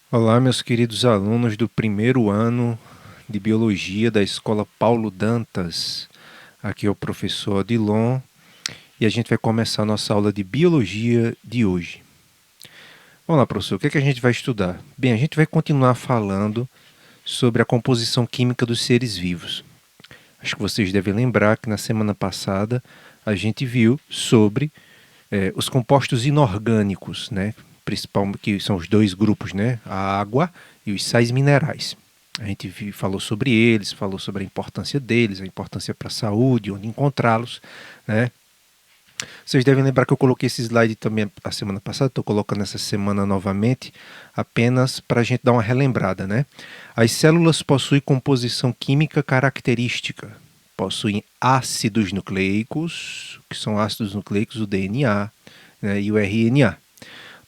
Olá, meus queridos alunos do primeiro ano de Biologia da Escola Paulo Dantas. Aqui é o professor Odilon e a gente vai começar a nossa aula de Biologia de hoje. Vamos lá, professor, o que é que a gente vai estudar? Bem, a gente vai continuar falando sobre a composição química dos seres vivos. Acho que vocês devem lembrar que na semana passada a gente viu sobre os compostos inorgânicos, né? Principalmente, que são os dois grupos, né? A água e os sais minerais. A gente falou sobre eles, falou sobre a importância deles, a importância para a saúde, onde encontrá-los, né? Vocês devem lembrar que eu coloquei esse slide também a semana passada, estou colocando essa semana novamente, apenas para a gente dar uma relembrada, né? As células possuem composição química característica, possuem ácidos nucleicos, que são ácidos nucleicos, o DNA, né, e o RNA.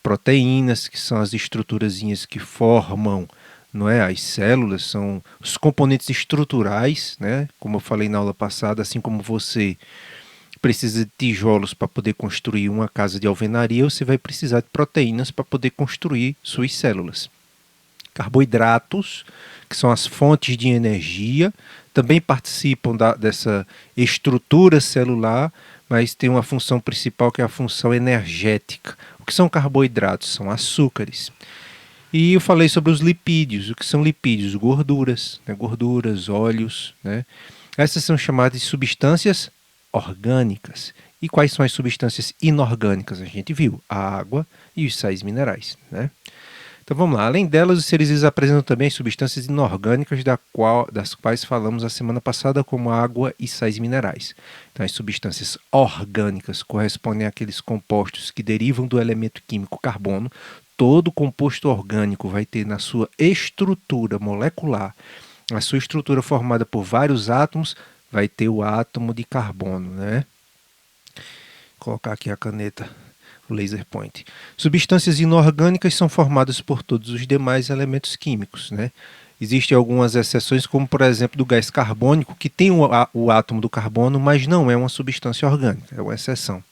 Proteínas, que são as estruturazinhas que formam, não é, as células, são os componentes estruturais, né? Como eu falei na aula passada, assim como você precisa de tijolos para poder construir uma casa de alvenaria, você vai precisar de proteínas para poder construir suas células. Carboidratos, que são as fontes de energia, também participam dessa estrutura celular, mas tem uma função principal que é a função energética. O que são carboidratos? São açúcares. E eu falei sobre os lipídios. O que são lipídios? Gorduras, né? Gorduras, óleos, né? Essas são chamadas de substâncias orgânicas. E quais são as substâncias inorgânicas? A gente viu a água e os sais minerais, né? Então vamos lá. Além delas, os seres vivos apresentam também substâncias inorgânicas das quais falamos a semana passada, como água e sais minerais. Então, as substâncias orgânicas correspondem àqueles compostos que derivam do elemento químico carbono. Todo composto orgânico vai ter na sua estrutura molecular, a sua estrutura formada por vários átomos, vai ter o átomo de carbono, né? Vou colocar aqui a caneta, o laser point. Substâncias inorgânicas são formadas por todos os demais elementos químicos, né? Existem algumas exceções, como por exemplo do gás carbônico, que tem o átomo do carbono, mas não é uma substância orgânica, é uma exceção.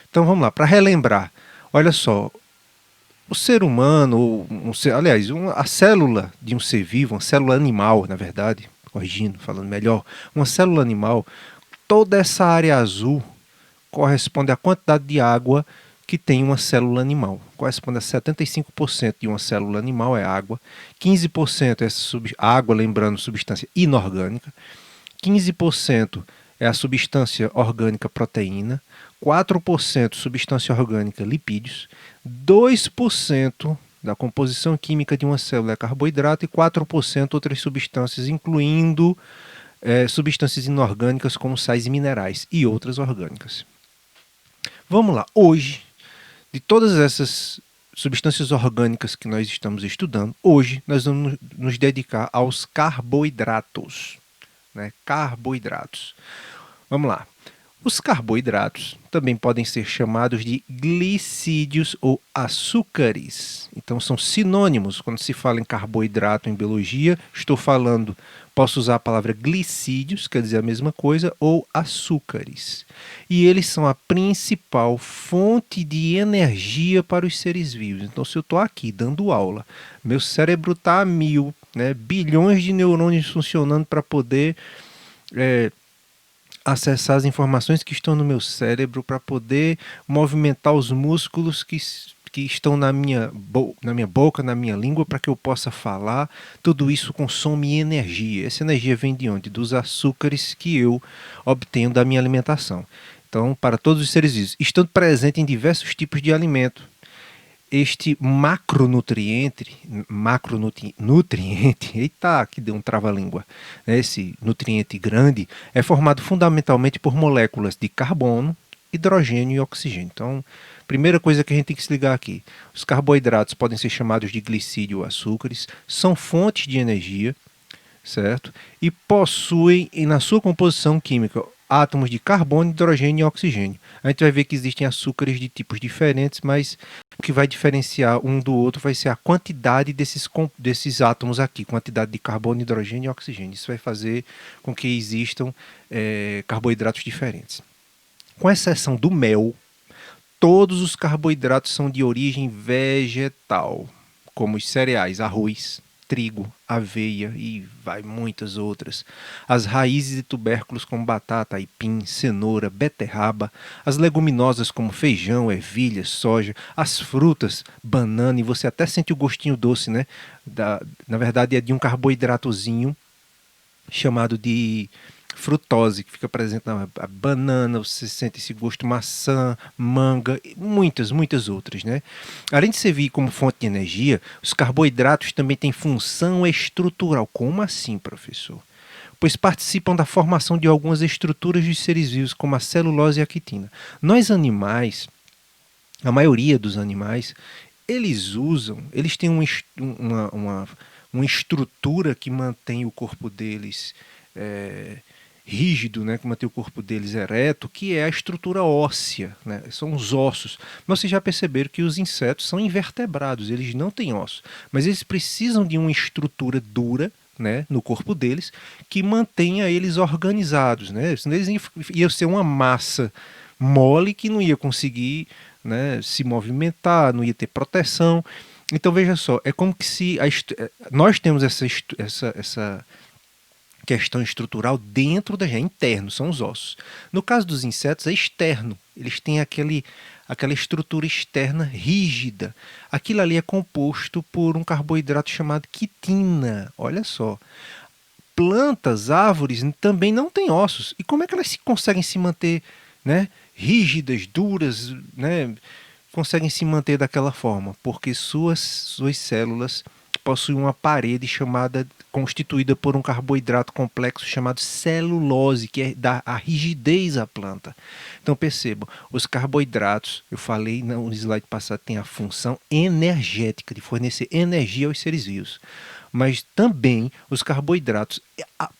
Então vamos lá, para relembrar, olha só, o ser humano, a célula de um ser vivo, uma célula animal, na verdade, corrigindo, falando melhor, uma célula animal, toda essa área azul corresponde à quantidade de água que tem uma célula animal. Corresponde a 75% de uma célula animal é água, 15% é água, lembrando, substância inorgânica, 15% é a substância orgânica proteína, 4% substância orgânica lipídios, 2% da composição química de uma célula é carboidrato e 4% outras substâncias, incluindo substâncias inorgânicas como sais minerais e outras orgânicas. Vamos lá, hoje, de todas essas substâncias orgânicas que nós estamos estudando, hoje nós vamos nos dedicar aos carboidratos, né? Carboidratos. Vamos lá. Os carboidratos também podem ser chamados de glicídios ou açúcares. Então são sinônimos quando se fala em carboidrato em biologia. Estou falando, posso usar a palavra glicídios, quer dizer a mesma coisa, ou açúcares. E eles são a principal fonte de energia para os seres vivos. Então se eu estou aqui dando aula, meu cérebro está a mil, né, bilhões de neurônios funcionando para poder acessar as informações que estão no meu cérebro, para poder movimentar os músculos que estão na minha boca, na minha língua, para que eu possa falar. Tudo isso consome energia. Essa energia vem de onde? Dos açúcares que eu obtenho da minha alimentação. Então, para todos os seres vivos, estando presente em diversos tipos de alimento, este macronutriente, eita, que deu um trava-língua, né? Esse nutriente grande é formado fundamentalmente por moléculas de carbono, hidrogênio e oxigênio. Então, primeira coisa que a gente tem que se ligar aqui, os carboidratos podem ser chamados de glicídio ou açúcares, são fontes de energia, certo? E possuem na sua composição química átomos de carbono, hidrogênio e oxigênio. A gente vai ver que existem açúcares de tipos diferentes, mas o que vai diferenciar um do outro vai ser a quantidade desses átomos aqui, quantidade de carbono, hidrogênio e oxigênio. Isso vai fazer com que existam carboidratos diferentes. Com exceção do mel, todos os carboidratos são de origem vegetal. como os cereais, arroz, trigo, aveia e vai muitas outras. As raízes de tubérculos como batata, aipim, cenoura, beterraba, as leguminosas como feijão, ervilha, soja, as frutas, banana, e você até sente o gostinho doce, né? Na verdade é de um carboidratozinho chamado de frutose, que fica presente na banana, você sente esse gosto maçã, manga e muitas outras, né? Além de servir como fonte de energia, os carboidratos também têm função estrutural. Como assim, professor? Pois participam da formação de algumas estruturas dos seres vivos, como a celulose e a quitina. Nós animais, a maioria dos animais, eles têm uma estrutura que mantém o corpo deles é, rígido, né, que mantém o corpo deles ereto, que é a estrutura óssea, né, são os ossos. Mas vocês já perceberam que os insetos são invertebrados, eles não têm ossos, mas eles precisam de uma estrutura dura, né, no corpo deles, que mantenha eles organizados, né? Senão eles iam ser uma massa mole que não ia conseguir, né, se movimentar, não ia ter proteção. Então veja só, é como que se nós temos essa questão estrutural dentro da gente, é interno, são os ossos. No caso dos insetos é externo, eles têm aquela estrutura externa rígida. Aquilo ali é composto por um carboidrato chamado quitina. Olha só. Plantas, árvores também não têm ossos. E como é que elas conseguem se manter, né, rígidas, duras, né, conseguem se manter daquela forma? Porque suas células possuem uma parede constituída por um carboidrato complexo chamado celulose, que dá a rigidez à planta. Então percebam, os carboidratos, eu falei no slide passado, tem a função energética de fornecer energia aos seres vivos. Mas também os carboidratos,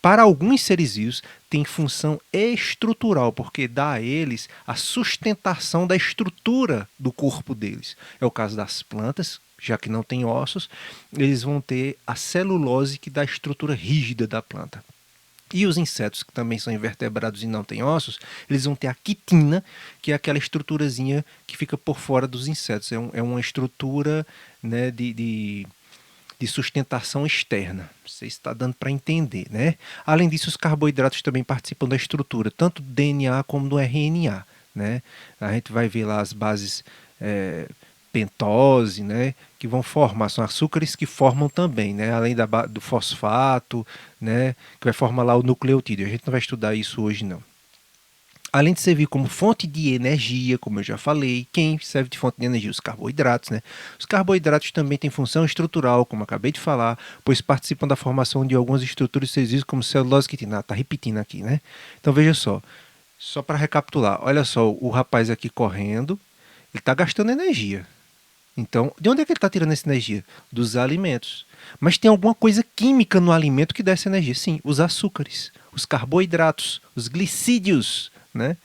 para alguns seres vivos, têm função estrutural, porque dá a eles a sustentação da estrutura do corpo deles. É o caso das plantas, já que não tem ossos, eles vão ter a celulose que dá a estrutura rígida da planta. E os insetos, que também são invertebrados e não têm ossos, eles vão ter a quitina, que é aquela estruturazinha que fica por fora dos insetos. É uma estrutura, né, de sustentação externa. Você está dando para entender, né? Além disso, os carboidratos também participam da estrutura, tanto do DNA como do RNA, né? A gente vai ver lá as bases pentose, né, que vão formar, são açúcares que formam também, né, além do fosfato, né, que vai formar lá o nucleotídeo. A gente não vai estudar isso hoje, não. Além de servir como fonte de energia, como eu já falei, quem serve de fonte de energia? Os carboidratos, né? Os carboidratos também têm função estrutural, como acabei de falar, pois participam da formação de algumas estruturas celulosa, como celulose quitina. Está repetindo aqui, né? Então veja só para recapitular, olha só, o rapaz aqui correndo, ele está gastando energia. Então, de onde é que ele está tirando essa energia? Dos alimentos. Mas tem alguma coisa química no alimento que dá essa energia? Sim, os açúcares, os carboidratos, os glicídios, né?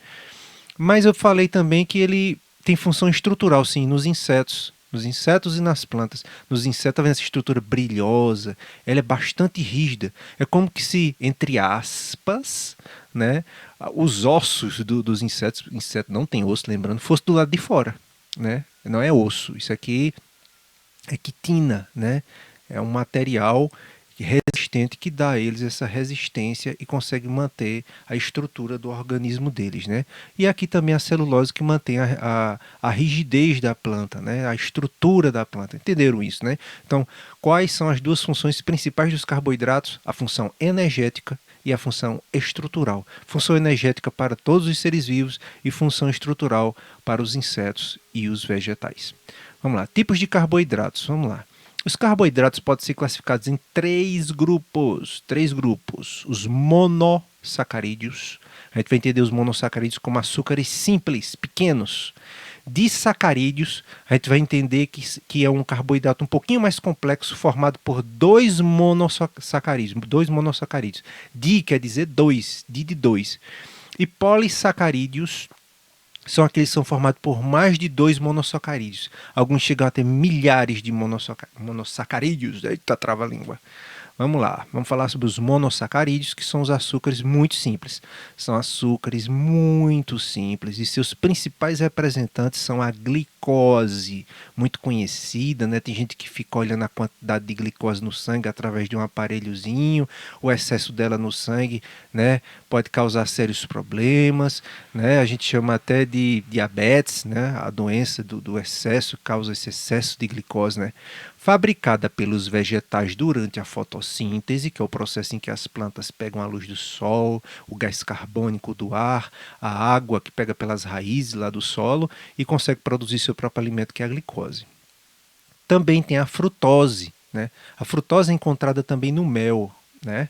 Mas eu falei também que ele tem função estrutural, sim, nos insetos e nas plantas. Nos insetos, está vendo essa estrutura brilhosa, ela é bastante rígida. É como que se, entre aspas, né, os ossos dos insetos, inseto não tem osso, lembrando, fosse do lado de fora, né? Não é osso, isso aqui é quitina, né? É um material resistente que dá a eles essa resistência e consegue manter a estrutura do organismo deles, né? E aqui também a celulose que mantém a rigidez da planta, né? A estrutura da planta. Entenderam isso, né? Então, quais são as duas funções principais dos carboidratos? A função energética e a função estrutural. Função energética para todos os seres vivos e função estrutural para os insetos e os vegetais. Vamos lá, tipos de carboidratos, vamos lá. Os carboidratos podem ser classificados em três grupos. Os monossacarídeos. A gente vai entender os monossacarídeos como açúcares simples, pequenos. Disacarídeos, a gente vai entender que é um carboidrato um pouquinho mais complexo, formado por dois monossacarídeos. Di quer dizer dois, de dois. E polissacarídeos são aqueles que são formados por mais de dois monossacarídeos. Alguns chegam a ter milhares de monossacarídeos. Eita, trava-língua. Vamos lá, vamos falar sobre os monossacarídeos, que são os açúcares muito simples. São açúcares muito simples e seus principais representantes são a glicose glicose, muito conhecida, né? Tem gente que fica olhando a quantidade de glicose no sangue através de um aparelhozinho, o excesso dela no sangue, né? Pode causar sérios problemas, né? A gente chama até de diabetes, né? A doença do excesso causa esse excesso de glicose, né? Fabricada pelos vegetais durante a fotossíntese, que é o processo em que as plantas pegam a luz do sol, o gás carbônico do ar, a água que pega pelas raízes lá do solo e consegue produzir seu próprio alimento, que é a glicose. Também tem a frutose, né? A frutose é encontrada também no mel, né?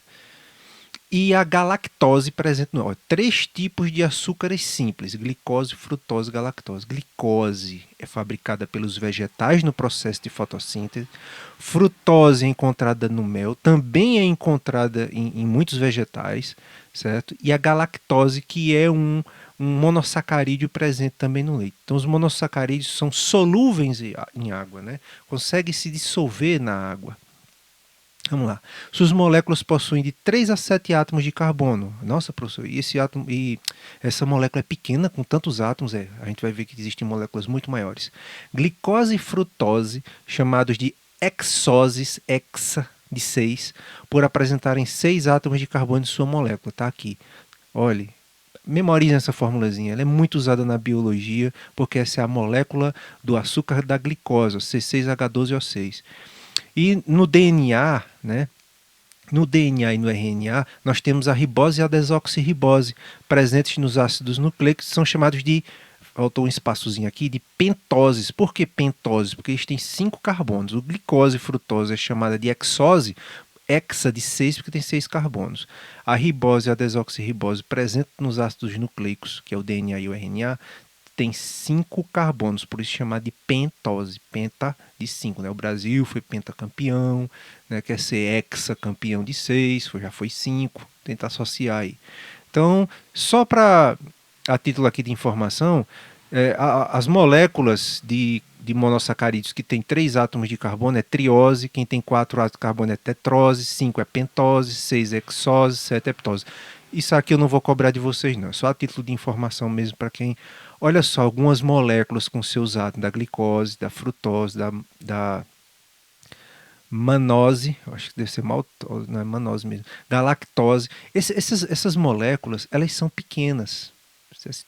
E a galactose presente no óleo. Três tipos de açúcares simples: glicose, frutose e galactose. Glicose é fabricada pelos vegetais no processo de fotossíntese. Frutose é encontrada no mel, também é encontrada em muitos vegetais, certo? E a galactose, que é um monossacarídeo presente também no leite. Então, os monossacarídeos são solúveis em água, né? Conseguem se dissolver na água. Vamos lá. Suas moléculas possuem de 3 a 7 átomos de carbono. Nossa, professor, e essa molécula é pequena com tantos átomos? A gente vai ver que existem moléculas muito maiores. Glicose e frutose, chamados de hexoses, hexa de 6, por apresentarem 6 átomos de carbono em sua molécula. Está aqui. Olhe, memorize essa formulazinha. Ela é muito usada na biologia porque essa é a molécula do açúcar da glicose, C6H12O6. E no DNA, né? No DNA e no RNA, nós temos a ribose e a desoxirribose presentes nos ácidos nucleicos, que são chamados de, faltou um espaçozinho aqui, de pentoses. Por que pentoses? Porque eles têm 5 carbonos. O glicose e frutose é chamada de hexose, hexa de 6, porque tem 6 carbonos. A ribose e a desoxirribose presentes nos ácidos nucleicos, que é o DNA e o RNA, tem 5 carbonos, por isso chamado de pentose, penta de 5. Né? O Brasil foi pentacampeão, né? Quer ser hexacampeão de 6, já foi 5, tenta associar aí. Então, só para a título aqui de informação, as moléculas de monossacarídeos que tem 3 átomos de carbono é triose, quem tem 4 átomos de carbono é tetrose, 5 é pentose, 6 é hexose, 7 é heptose. Isso aqui eu não vou cobrar de vocês não, é só a título de informação mesmo para quem... Olha só, algumas moléculas com seus átomos da glicose, da frutose, da manose, eu acho que deve ser maltose, não é manose mesmo, da lactose. Essas moléculas, elas são pequenas.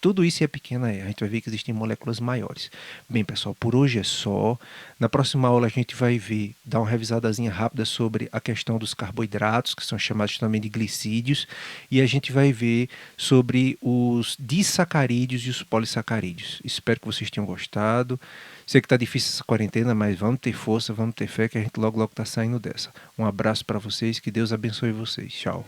Tudo isso é pequeno, a gente vai ver que existem moléculas maiores. Bem, pessoal, por hoje é só. Na próxima aula a gente vai ver, dar uma revisadazinha rápida sobre a questão dos carboidratos, que são chamados também de glicídios, e a gente vai ver sobre os disacarídeos e os polissacarídeos. Espero que vocês tenham gostado. Sei que está difícil essa quarentena, mas vamos ter força, vamos ter fé que a gente logo está saindo dessa. Um abraço para vocês, que Deus abençoe vocês. Tchau.